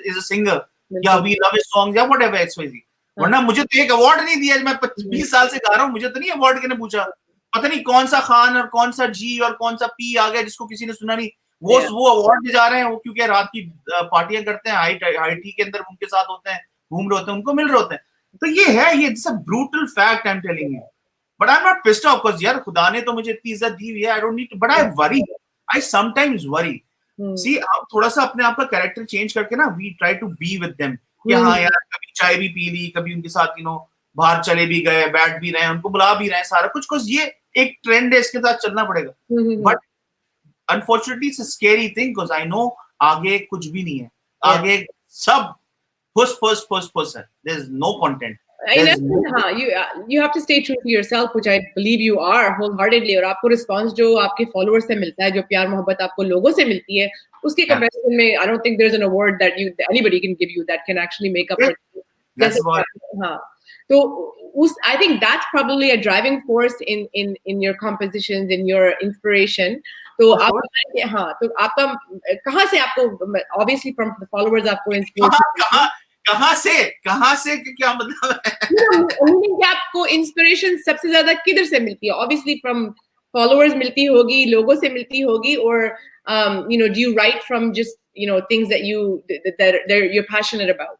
इज अ सिंगर, या वी लव हिज सॉन्ग्स, या व्हाटएवर एक्सवाईजी. वरना मुझे तो एक अवार्ड नहीं दिया. मैं 20 साल से गा रहा हूँ, मुझे तो नहीं अवार्ड किसने पूछा. पता नहीं कौन सा खान और कौन सा जी और कौन सा पी आ गया जिसको किसी ने सुना नहीं, वो अवार्ड दे जा रहे हैं. वो क्योंकि रात की पार्टियां करते हैं, हाई टी के अंदर उनके साथ होते हैं, घूम रहे होते हैं, उनको मिल रहे होते हैं. तो ये है, ये it's a brutal fact, I am telling you. But I am not pissed off, because यार खुदा ने तो मुझे इतनी इज्जत दी हुई है. I don't need to, but I worry, I sometimes worry. See, आप थोड़ा सा अपने आप का कैरेक्टर चेंज करके ना, we try to be with them. हाँ यार, कभी चाय भी पी ली, कभी उनके साथ बाहर चले भी गए, बैठ भी रहे, उनको बुला भी रहे, सारा कुछ. कुछ ये एक ट्रेंड है, इसके साथ चलना पड़ेगा. But unfortunately it's a scary thing, because I know आगे कुछ भी नहीं है. आगे सब फुस है. There is no content. You have to stay true to yourself, which I believe you are wholeheartedly. और आपको रिस्पांस जो आपके फॉलोअर्स से मिलता है, जो प्यार मोहब्बत आपको लोगों से मिलती है, उसके कंपैरिजन में I don't think there's an award that anybody can give you that can actually make up for it. That's what. हाँ, तो I think that's probably a driving force in your compositions, in your inspiration. तो आप, हाँ, तो आपका कहाँ से आपको, obviously from the followers आपको inspiration कहाँ से क्या मतलब है? कि आपको इंस्पिरेशन सबसे ज्यादा किधर से मिलती है? Obviously from followers मिलती होगी, लोगों से मिलती होगी, or do you write from just things that you're passionate about?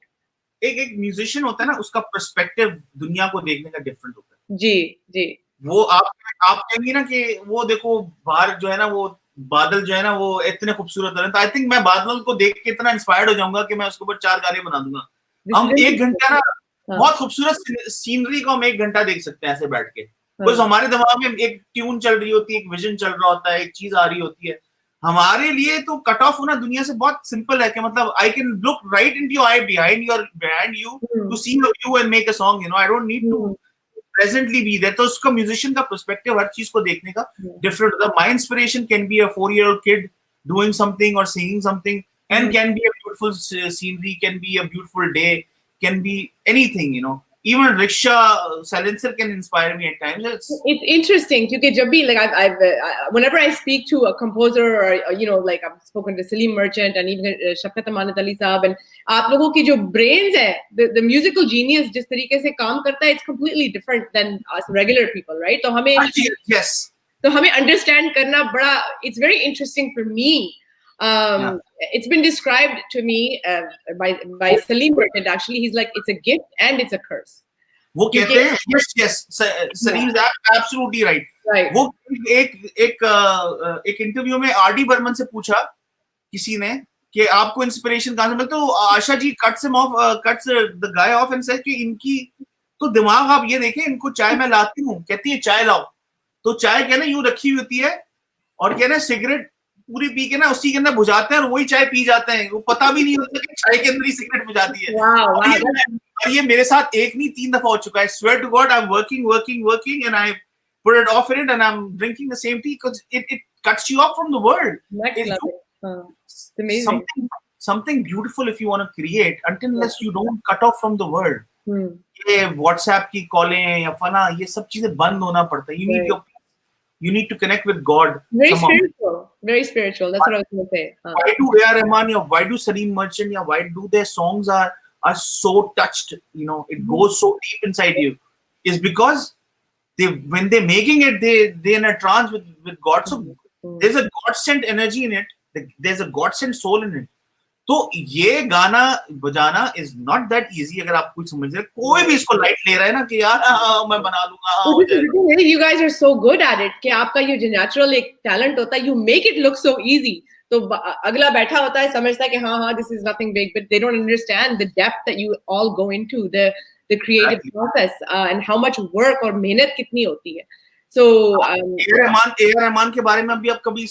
एक म्यूजिशियन होता है ना, उसका पर्सपेक्टिव दुनिया को देखने का डिफरेंट होता है. जी. वो आप कहेंगी ना कि वो देखो बाहर जो है ना, वो बादल जो है ना, वो इतने खूबसूरत हो रहे हैं, तो आई थिंक मैं बादल को देख के इतना इंस्पायर्ड हो जाऊंगा कि मैं उसके ऊपर 4 गाने बना दूंगा. हम 1 घंटा ना, बहुत खूबसूरत सीनरी को हम 1 घंटा देख सकते हैं ऐसे बैठ के. बिकॉज़ हमारे दिमाग में एक ट्यून चल रही होती है, एक विजन चल रहा होता है, एक चीज आ रही होती है. हमारे लिए तो कट ऑफ होना दुनिया से बहुत सिंपल है कि मतलब I can look right into your eye behind you to see your view and make a song. I don't need to presently be there. तो उसका म्यूजिशियन का पर्सपेक्टिव हर चीज को देखने का डिफरेंट होता है. My inspiration can be a 4-year-old kid doing something or singing something, and can be a beautiful scenery, can be a beautiful day, can be anything. Even rickshaw silencer can inspire me at times. It's interesting क्योंकि जब भी I've whenever I speak to a composer, or like I've spoken to Salim Merchant and even Shafkat Amanat Ali साहब, and आप लोगों की जो brains है, the musical genius जिस तरीके से काम करता है, it's completely different than us regular people, right? तो हमें yes, तो हमें understand करना बड़ा, it's very interesting for me. It's been described to me by Salim Merchant. Actually, he's like, it's a gift and it's a curse. वो कहते हैं yes, Salim is absolutely right. वो एक इंटरव्यू में आर डी बर्मन से पूछा किसी ने कि आपको इंस्पिरेशन कहाँ से मिलता है, तो Asha ji cuts the guy off and said कि इनकी तो दिमाग आप ये देखें, इनको चाय मैं लाती हूँ, कहती है चाय लाओ, तो चाय क्या ना यूं रखी हुई होती है, और क्या ना सिगरेट पूरी पी के ना उसी के अंदर बुझाते हैं और वही चाय पी जाते हैं, वो पता भी नहीं होता कि चाय के अंदर ही सिगरेट बुझाती है। Wow, और wow, ये मेरे साथ एक नहीं 3 दफा हो चुका है। Swear to God, I'm working and I put it off in it and I'm drinking the same tea because it cuts you off from the world. next It, level. It's amazing. something beautiful if you want to create until Yeah. unless you don't cut off from the world. Hmm. ये WhatsApp की कॉलें या फला ये सब चीजें बंद होना पड़ता है। Right. You need to connect with God Very somehow. spiritual. Very spiritual. That's what I was going to say. Why do A.R. Rahman or why do Salim Merchant, yeah, why do their songs are so touched? You know, it goes so deep inside you. Is because when they're making it, they're in a trance with God. So there's a God sent energy in it. There's a God sent soul in it. तो ये गाना बजाना is not that easy. अगर आप कुछ समझ रहे, कोई भी इसको लाइट ले रहा है ना कि यार मैं बना लूंगा, you guys are so good at it कि आपका ये जो नेचुरल एक टैलेंट होता है, you make it look so easy. तो अगला बैठा होता है समझता है कि हाँ this is nothing big, but they don't understand the depth that you all go into the creative process and how much work और मेहनत कितनी होती है. So ए रहमान के बारे में अभी आप कभी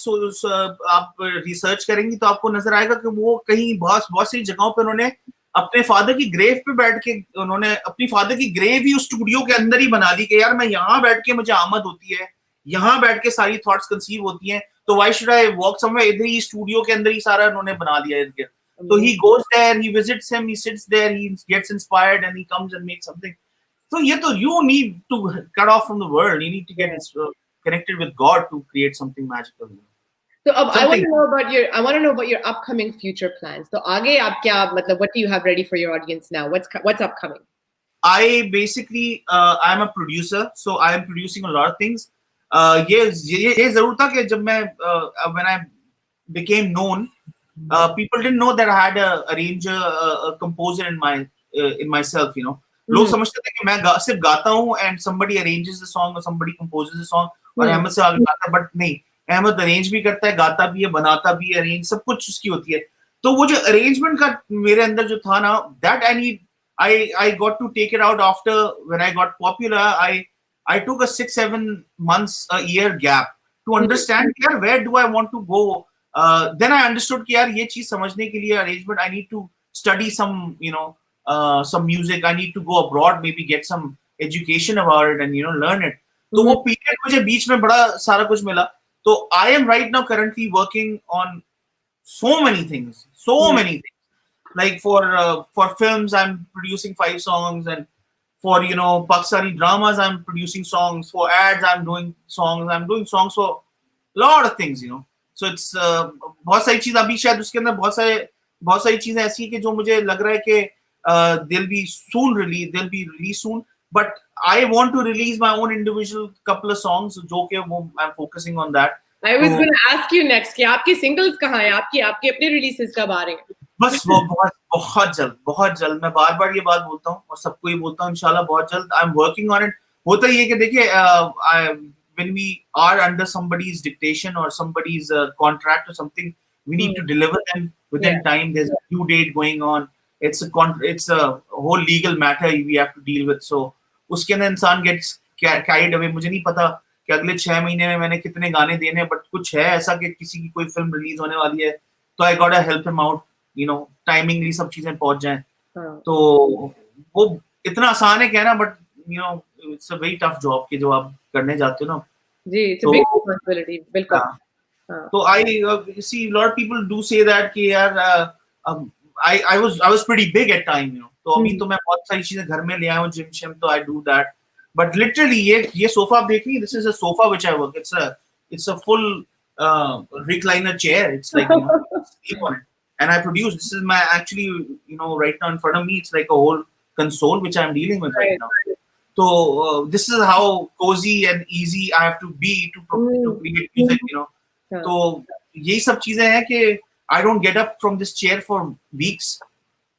आप रिसर्च करेंगी तो आपको नजर आएगा कि वो कहीं बहुत सी जगहों पे उन्होंने अपने फादर की ग्रेव पे बैठ के, उन्होंने अपनी फादर की ग्रेव ही उस स्टूडियो के अंदर ही बना दी कि यार मैं यहाँ बैठ के मुझे आमद होती है, यहाँ बैठ के सारी थॉट्स कंसीव होती हैं, तो why should I walk somewhere, इधर ही स्टूडियो के अंदर ही सारा उन्होंने बना दिया इधर। तो he goes there, he visits him, he sits there, he gets inspired and he comes and makes something. So you need to cut off from the world. You need to get connected with God to create something magical. So I want to know about your upcoming future plans. So आगे आप क्या मतलब what do you have ready for your audience now? What's upcoming? I basically I'm a producer, so I am producing a lot of things. ये जरूर था कि जब मैं when I became known, people didn't know that I had a arranger, a composer in myself, you know. लोग समझते थे कि मैं सिर्फ गाता हूँ and somebody arranges the song or somebody composes the song और अहमद से आगे गाता है, बट नहीं, अहमद अरेंज भी करता है, गाता भी है, बनाता भी है, अरेंज सब कुछ उसकी होती है। तो वो जो अरेंजमेंट का मेरे अंदर जो था ना, that I got to take it out after when I got popular. I took a 6-7 months a year gap to understand यार where do I want to go. Then I understood कि यार ये चीज समझने के लिए arrangement I need to study some, you know, some music. I need to go abroad, maybe get some education about it and, you know, learn it. तो वो period मुझे बीच में बड़ा सारा कुछ मिला। तो I am right now currently working on so many things. Like for films, I'm producing 5 songs, and for, you know, Pakistani dramas, I'm producing songs. For ads, I'm doing songs. I'm doing songs for a lot of things, you know. So it's बहुत सारी चीज अभी शायद उसके अंदर बहुत सारी चीजें ऐसी कि जो मुझे लग रहा है कि they'll be released soon, but I want to release my own individual couple of songs जो कि वो I'm focusing on that. I was going to ask you next कि आपके singles कहाँ हैं, आपके अपने releases कब आ रहे हैं? बस वो बहुत जल्द मैं बार-बार ये बात बोलता हूँ और सबको ये बोलता हूँ, इंशाल्लाह बहुत जल्द। I'm working on it. होता ये कि देखिए when we are under somebody's dictation or somebody's contract or something, we need to deliver them within time. There's a due date going on. It's a whole legal matter we have to deal with. So उसके अंदर इंसान gets carried away. मुझे नहीं पता कि अगले 6 महीने में मैंने कितने गाने देने हैं, बट कुछ है ऐसा कि किसी की कोई फिल्म रिलीज होने वाली है, तो I gotta help him out, you know, timingly सब चीजें पहुंच जाएं। तो वो इतना आसान है कहना, but you know it's a very tough job कि जो आप करने जाते हो ना। जी, it's a big responsibility, बिल्कुल। तो I see a lot of people do say that कि यार I was pretty big at time, you know. तो अभी तो मैं बहुत सारी चीजें घर में ले आया हूँ, जिम शिम, तो I do that. But literally ये सोफा आप देखिए, this is a sofa which I work. It's a full recliner chair. It's like, you know, sleep on it. And I produce. This is my actually, you know, right now in front of me, it's like a whole console which I'm dealing with right now. So this is how cozy and easy I have to be to create music, you know. तो यही सब चीजें हैं कि I don't get up from this chair for weeks.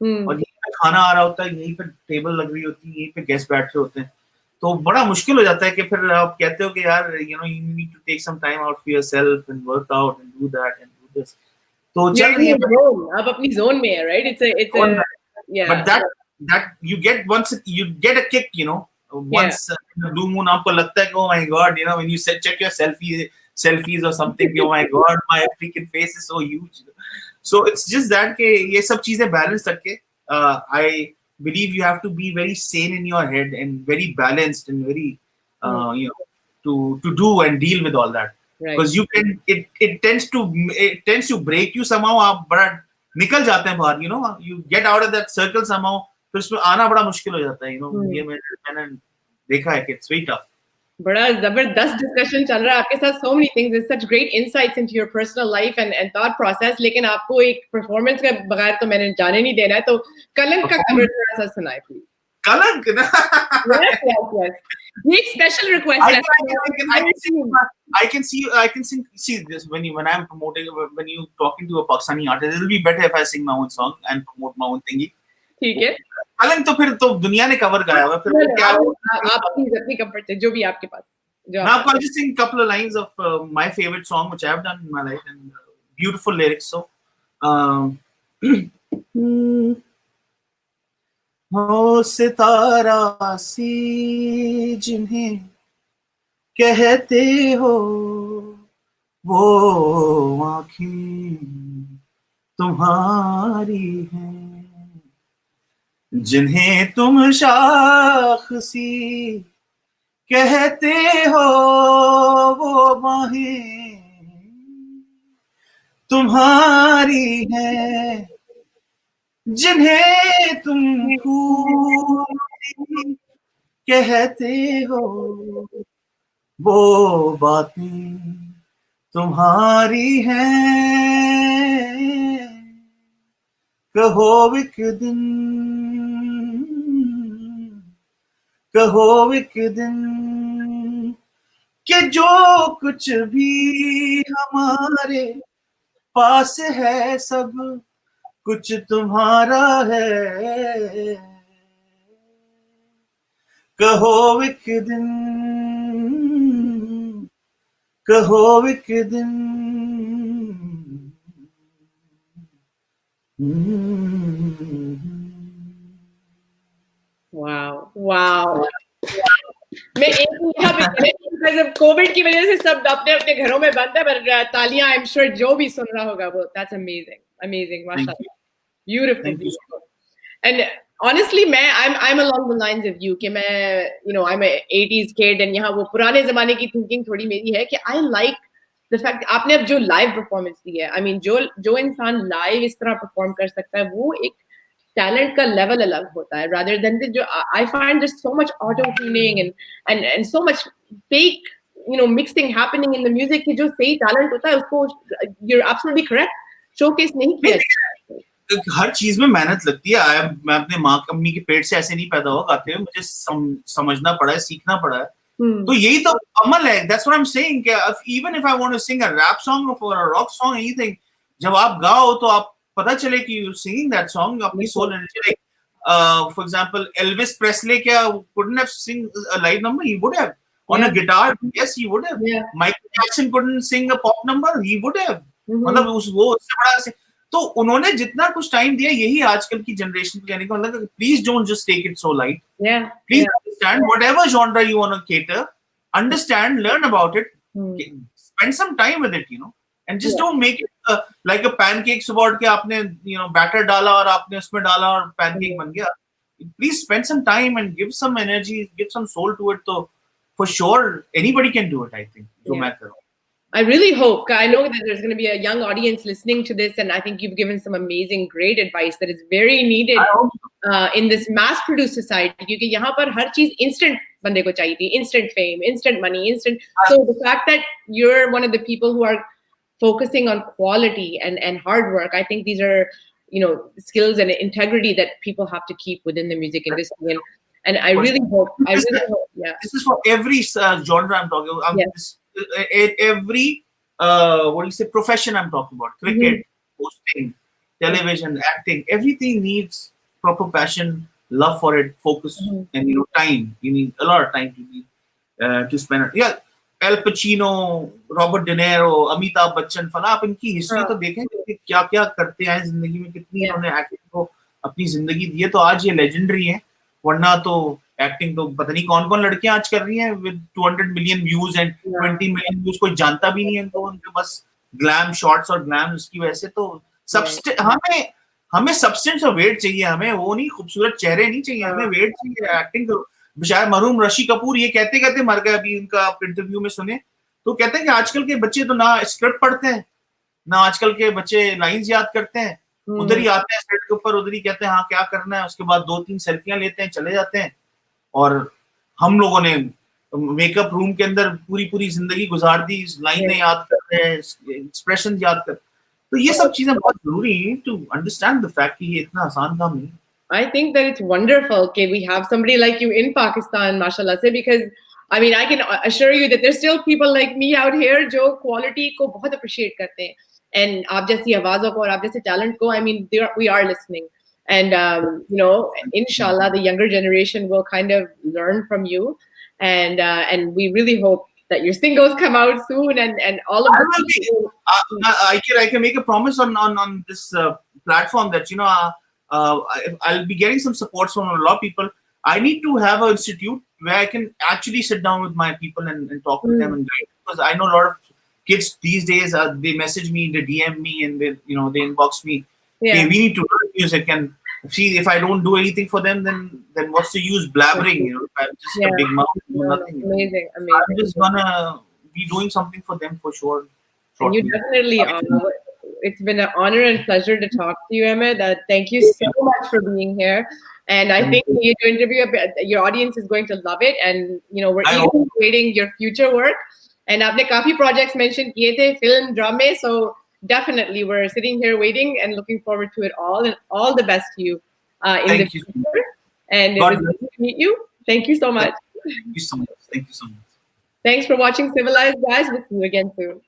और यहीं पे खाना आ रहा होता है, यहीं पे टेबल लग रही होती है, यहीं पे गेस्ट बैठ रहे होते हैं, तो बड़ा मुश्किल हो जाता है कि फिर आप कहते हो कि यार, you know, you need to take some time out for yourself and work out and do that and do this. तो चल रही है, आप अपनी zone में है, right? It's a yeah. But that you get once you get a kick, you know, once in the blue moon आपको लगता है कि oh my god, you know, when you check your selfies or something, oh my god, my freaking face is so huge. So it's just that कि ये सब चीजें balance करके I believe you have to be very sane in your head and very balanced and very you know to do and deal with all that. Because you can it tends to break you somehow. आप बड़ा निकल जाते हैं बाहर, you know, you get out of that circle somehow. फिर उसमें आना बड़ा मुश्किल हो जाता है, you know. ये मैंने देखा है कि it's very tough. बड़ा जबरदस्त डिस्कशन चल रहा है आपके साथ. So many things, there's such great insights into your personal life and thought process. लेकिन आपको एक परफॉर्मेंस के बगैर तो मैंने जाने नहीं देना है. तो कलंक का कवर थोड़ा सा सुनाए प्लीज. कलंक ना? Yes. ये स्पेशल रिक्वेस्ट है. I can see this when I'm promoting, when you talking to a Pakistani artist, it'll be better if I sing my own song and promote my own thingy. ठीक है. कलंक तो फिर तो दुनिया ने कवर कराया हुआ. फिर क्या आप प्लीज अपनी कंफर्ट से जो भी आपके पास. Now I'll just sing a couple of lines of my favorite song which I've done in my life, and beautiful lyrics. So हो सितारा सी जिन्हें कहते हो वो आँखें तुम्हारी हैं, जिन्हें तुम शाख सी कहते हो वो बाहें तुम्हारी हैं, जिन्हें तुम खून कहते हो वो बातें तुम्हारी हैं, कहो एक दिन, कहो एक दिन कि जो कुछ भी हमारे पास है सब कुछ तुम्हारा है, कहो एक दिन, कहो एक दिन. वाओ. मैं एक कोविड की वजह से सब अपने अपने घरों में बंद है, पर तालियां आई एम श्योर जो भी सुन रहा होगा वो. दैट्स अमेजिंग माशाल्लाह. Beautiful. And honestly, I'm along the lines of you कि मैं, you know, I'm a 80s kid and यहाँ वो पुराने ज़माने की thinking थोड़ी मेरी है कि I like the fact आपने अब जो live performance दी है, I mean जो इंसान live इस तरह perform कर सकता है वो एक talent का level अलग होता है, rather than जो I find there's so much auto tuning and so much fake, you know, mixing happening in the music कि जो सही talent होता है उसको you're absolutely correct showcase नहीं किया. हर चीज में मेहनत लगती है. मैं अपने माँ अम्मी के पेट से ऐसे नहीं पैदा हुआ गाते हुए, मुझे समझना पड़ा है, सीखना पड़ा है. तो यही तो अमल है. That's what I'm saying. Even if I want to sing a rap song or a rock song, anything, जब आप गाओ तो आप पता चले कि you're singing that song, अपनी soul energy. Like for example, Elvis Presley क्या couldn't have sing a live number? He would have. On a guitar, yes, he would have. Michael Jackson couldn't sing a pop number? He would have. मतलब वो उससे बड़ा. तो उन्होंने जितना कुछ time दिया, यही आजकल की जनरेशन को कहने का मतलब, please don't just take it so light. Please understand whatever genre you want to cater, understand, learn about it, spend some time with it, you know, and just don't make it like a pancake. सुबह उठ के आपने, you know, batter डाला और आपने उसमें डाला और पैनकेक बन गया. Please spend some time and give some energy, give some soul to it. तो for sure anybody can do it. I think जो मैं कर रहा हूं. I really hope, I know that there's going to be a young audience listening to this, and I think you've given some amazing, great advice that is very needed in this mass-produced society. क्योंकि यहाँ पर हर चीज instant बंदे को चाहिए थी, instant fame, instant money, instant. So the fact that you're one of the people who are focusing on quality and hard work, I think these are, you know, skills and integrity that people have to keep within the music industry. And I really hope, yeah. This is for every genre I'm talking about. Yes. Every what do you say, profession I'm talking about. Cricket, hosting, television, acting, everything needs proper passion, love for it, focus, and you know, time. You need a lot of time to spend it. Yeah, Al Pacino, Robert De Niro, Amitabh Bachchan, फला आप इनकी history तो देखें कि क्या क्या करते हैं जिंदगी में, कितनी इन्होंने एक्टिंग को अपनी जिंदगी दी है, तो आज ये लेजेंडरी है। वरना तो एक्टिंग तो पता नहीं कौन कौन लड़कियां आज कर रही हैं with 200 million views and 20 million views, कोई जानता भी नहीं है इनको, उनके बस ग्लैम शॉट्स और ग्लैम, उसकी वजह से तो हमें सब्सटेंस और वेट चाहिए, हमें वो नहीं, खूबसूरत चेहरे नहीं चाहिए, हमें वेट चाहिए। एक्टिंग करो। शायद मरहूम ऋषि कपूर ये कहते कहते मर गए, अभी इनका आप इंटरव्यू में सुने तो कहते हैं कि आजकल के बच्चे तो ना स्क्रिप्ट पढ़ते हैं, ना आजकल के बच्चे लाइंस याद करते हैं, उधर ही आते हैं सेट के ऊपर, उधर ही कहते हैं हाँ क्या करना है, उसके बाद 2-3 सेल्फियां लेते हैं, चले जाते हैं। और हम लोगों ने मेकअप रूम के अंदर पूरी पूरी जिंदगी गुजार दी, लाइनें याद कर रहे हैं, एक्सप्रेशन याद कर, तो ये सब चीजें बहुत जरूरी है टू अंडरस्टैंड द फैक्ट कि ये इतना आसान काम नहीं। I think that it's wonderful that we have somebody like you in Pakistan, mashallah se, because I mean, I can assure you that there's still people like me out here जो quality को बहुत appreciate करते हैं, and आप जैसी आवाज़ों को और आप जैसे talent को, I mean, we are listening, and you know, inshallah, the younger generation will kind of learn from you, and we really hope that your singles come out soon, and all of this. I can make a promise on this platform that, you know, I'll be getting some support from a lot of people. I need to have an institute where I can actually sit down with my people and talk with them and guide, because I know a lot of kids these days, they message me, they DM me, and they, you know, they inbox me. Yeah. Hey, we need to learn music, and see, if I don't do anything for them, then what's the use blabbering? You know, if I'm just a big mouth, do nothing. Amazing. I'm just gonna be doing something for them for sure. And you definitely are. It's been an honor and pleasure to talk to you, Ahmed. Thank you so much for being here. And I think your interview, your audience is going to love it. And you know, we're eagerly waiting your future work. And आपने काफी projects mentioned किए थे, film, drama. So definitely, we're sitting here waiting and looking forward to it all. And all the best to you in the future. And it was nice to meet you. Thank you so much. Thank you so much. Thank you so much. Thanks for watching Civilized, guys. We'll see you again soon.